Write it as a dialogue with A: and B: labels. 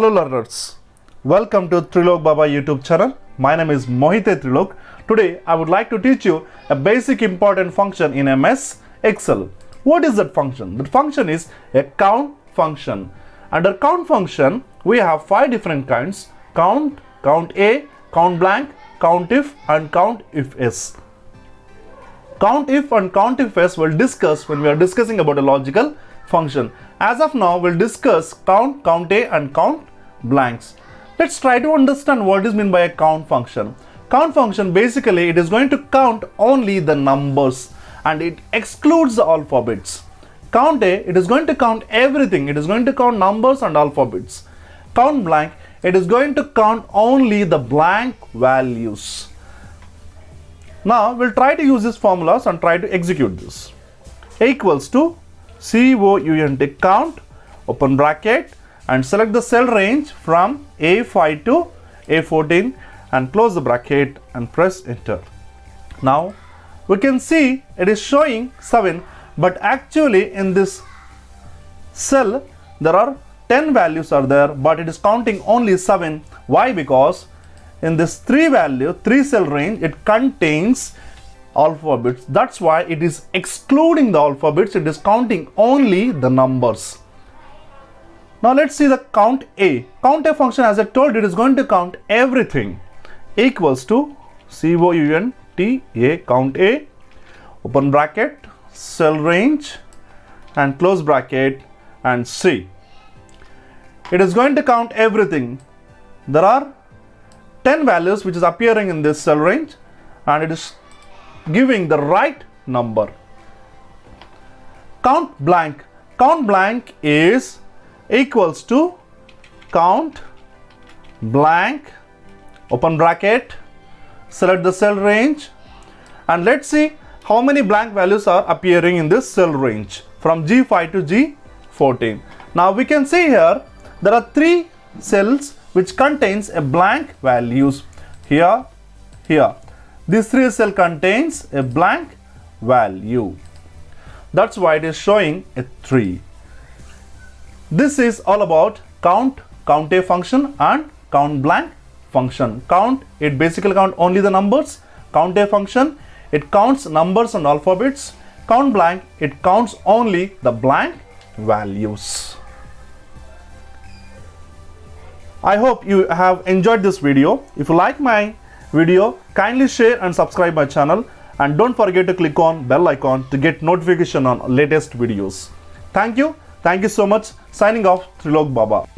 A: Hello learners, welcome to TRILOKBABA YouTube channel. My name is Mohithe Trilok. Today I would like to teach you a basic important function in MS Excel. What is that function? That function is a count function. Under count function we have 5 different kinds: count, count A, count blank, count if and count if s. Count if and count if s we'll discuss when we are discussing about a logical function. As of now, we'll discuss count, count A and count blanks. Let's try to understand what is meant by a count function. Count function, basically it is going to count only the numbers and it excludes the alphabets. Count A, it is going to count everything. It is going to count numbers and alphabets. Count blank, it is going to count only the blank values. Now we'll try to use these formulas and try to execute this. A equals to COUNT, count, open bracket, and select the cell range from A5 to A14 and close the bracket and press enter. Now we can see it is showing 7, but actually in this cell there are 10 values are there, but it is counting only 7. Why? Because in this 3 cell range it contains alphabets. That's why it is excluding the alphabets. It is counting only the numbers. Now let's see the count A. Count A function, as I told, it is going to count everything. A equals to COUNTA, count A, open bracket, cell range and close bracket and C. It is going to count everything. There are 10 values which is appearing in this cell range and it is giving the right number. Count blank. Count blank is equals to count blank, open bracket, select the cell range, and let's see how many blank values are appearing in this cell range from G5 to G14. Now we can see here there are 3 cells which contains a blank values. Here. This 3 cell contains a blank value. That's why it is showing a 3. This is all about count, count A function and count blank function. Count, it basically counts only the numbers. Count A function, it counts numbers and alphabets. Count blank, it counts only the blank values. I hope you have enjoyed this video. If you like my video, kindly share and subscribe my channel, and don't forget to click on bell icon to get notification on latest videos. Thank you so much. Signing off, TRILOKBABA.